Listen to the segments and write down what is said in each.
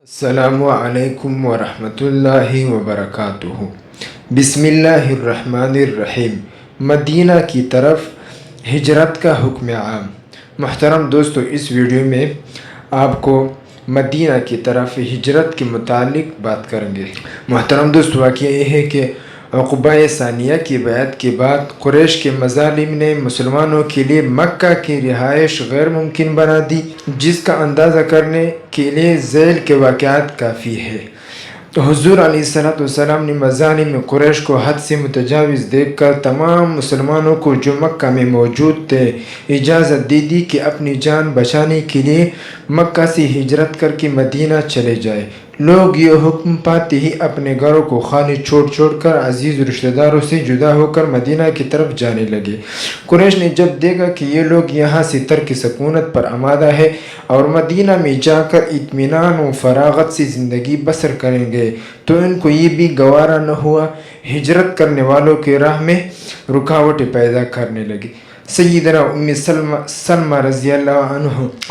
السلام علیکم ورحمۃ اللہ وبرکاتہ۔ بسم اللہ الرحمن الرحیم۔ مدینہ کی طرف ہجرت کا حکم عام۔ محترم دوستو، اس ویڈیو میں آپ کو مدینہ کی طرف ہجرت کے متعلق بات کریں گے۔ محترم دوستو، واقعہ یہ ہے کہ عقبہ ثانیہ کی بیعت کے بعد قریش کے مظالم نے مسلمانوں کے لیے مکہ کی رہائش غیر ممکن بنا دی، جس کا اندازہ کرنے کے لیے ذیل کے واقعات کافی ہے۔ تو حضور علیہ السلام نے مظالم قریش کو حد سے متجاوز دیکھ کر تمام مسلمانوں کو جو مکہ میں موجود تھے اجازت دے دی کہ اپنی جان بچانے کے لیے مکہ سے ہجرت کر کے مدینہ چلے جائے۔ لوگ یہ حکم پاتے ہی اپنے گھروں کو خالی چھوڑ کر عزیز رشتہ داروں سے جدا ہو کر مدینہ کی طرف جانے لگے۔ قریش نے جب دیکھا کہ یہ لوگ یہاں سے ترک سکونت پر آمادہ ہے اور مدینہ میں جا کر اطمینان و فراغت سے زندگی بسر کریں گے، تو ان کو یہ بھی گوارا نہ ہوا، ہجرت کرنے والوں کے راہ میں رکاوٹیں پیدا کرنے لگے۔ سیدنا ام سلمہ رضی اللہ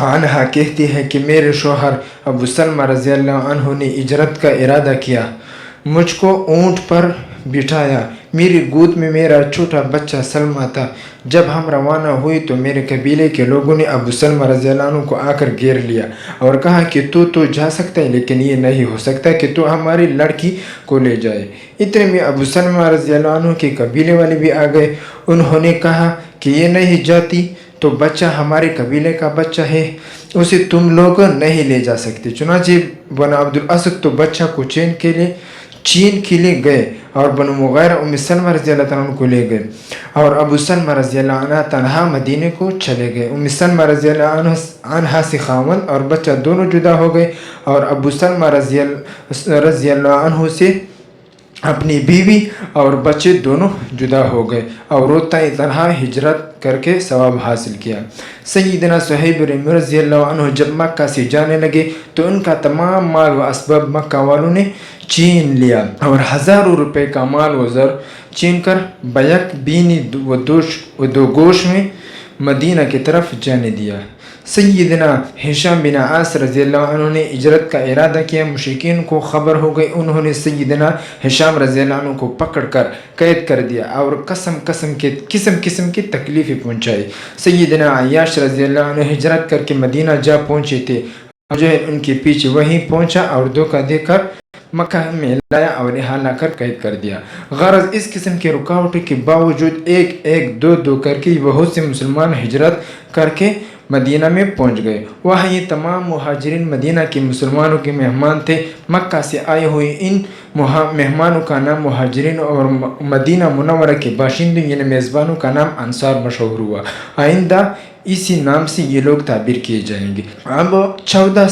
عنہ کہتی ہے کہ میرے شوہر ابو سلمہ رضی اللہ عنہ نے ہجرت کا ارادہ کیا، مجھ کو اونٹ پر بٹھایا، میری گود میں میرا چھوٹا بچہ سلمہ تھا۔ جب ہم روانہ ہوئے تو میرے قبیلے کے لوگوں نے ابو سلمہ رضی اللہ عنہ کو آ کر گھیر لیا اور کہا کہ تو جا سکتا ہے، لیکن یہ نہیں ہو سکتا کہ تو ہماری لڑکی کو لے جائے۔ اتنے میں ابو سلمہ رضی اللہ عنہ کے قبیلے والے بھی آ گئے۔ انہوں نے کہا کہ یہ نہیں جاتی تو بچہ ہمارے قبیلے کا بچہ ہے، اسے تم لوگ نہیں لے جا سکتے۔ چنانچہ بنو عبد الاسد تو بچہ کو چین کے لیے گئے اور بنو مغیرہ ام سلمہ رضی اللہ عنہ کو لے گئے اور ابو سلمہ رضی اللہ عنہ تنہا مدینے کو چلے گئے۔ ام سلمہ رضی اللہ عنہ سے خاوند اور بچہ دونوں جدا ہو گئے اور ابو سلمہ رضی اللہ عنہ سے اپنی بیوی اور بچے دونوں جدا ہو گئے اور وہ تنہا ہجرت کر کے ثواب حاصل کیا۔ سیدنا صہیب رضی اللہ عنہ جب مکہ سے جانے لگے تو ان کا تمام مال و اسباب مکہ والوں نے چھین لیا اور ہزاروں روپے کا مال و زر چھین کر بیک بینی و دو گوش میں مدینہ کی طرف جانے دیا۔ سیدنا ہشام بن عاص رضی اللہ عنہ نے ہجرت کا ارادہ کیا۔ مشرکین کو خبر ہو گئی، انہوں نے سیدنا ہشام رضی اللہ عنہ کو پکڑ کر قید کر دیا اور قسم کی تکلیفیں پہنچائی۔ سیدنا عیاش رضی اللہ عنہ ہجرت کر کے مدینہ جا پہنچے تھے، ان کے پیچھے وہیں پہنچا اور دھوکہ دے کر مکہ میں لایا اور یہاں لا کر قید کر دیا۔ غرض اس قسم کے رکاوٹوں کے باوجود ایک دو کر کے بہت سے مسلمان ہجرت کر کے مدینہ میں پہنچ گئے۔ وہاں یہ تمام مہاجرین مدینہ کے مسلمانوں کے مہمان تھے۔ مکہ سے آئے ہوئے ان مہمانوں کا نام مہاجرین اور مدینہ منورہ کے باشندوں یعنی میزبانوں کا نام انصار مشہور ہوا۔ آئندہ اسی نام سے یہ لوگ تعبیر کیے جائیں گے۔ اب 14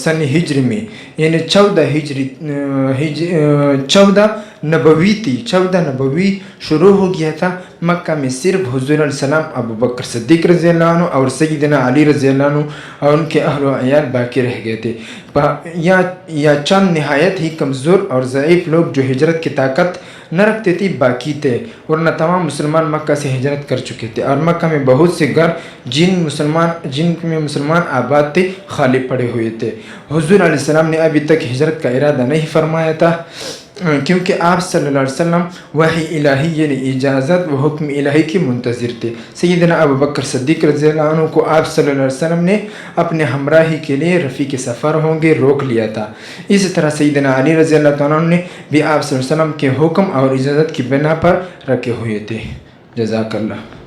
سن ہجری میں یعنی 14 نبوی شروع ہو گیا تھا۔ مکہ میں صرف حضور علیہ السلام، ابو بکر صدیق رضی اللہ عنہ اور سیدنا علی رضی اللہ عنہ اور ان کے اہل و عیال باقی رہ گئے تھے۔ یا چند نہایت ہی کمزور اور ضعیف لوگ جو ہجرت کی طاقت نہ رکھتے تھے باقی تھے، ورنہ تمام مسلمان مکہ سے ہجرت کر چکے تھے اور مکہ میں بہت سے گھر جن میں مسلمان آباد تھے خالی پڑے ہوئے تھے۔ حضور علیہ السلام نے ابھی تک ہجرت کا ارادہ نہیں فرمایا تھا، کیونکہ آپ صلی اللہ علیہ وسلم وحی الہی یعنی اجازت و حکم الہی کے منتظر تھے۔ سیدنا ابو بکر صدیق رضی اللہ عنہ کو آپ صلی اللہ علیہ وسلم نے اپنے ہمراہی کے لیے رفیق سفر ہوں گے روک لیا تھا۔ اسی طرح سیدنا علی رضی اللہ عنہ نے بھی آپ صلی اللہ علیہ وسلم کے حکم اور اجازت کی بنا پر رکھے ہوئے تھے۔ جزاک اللہ۔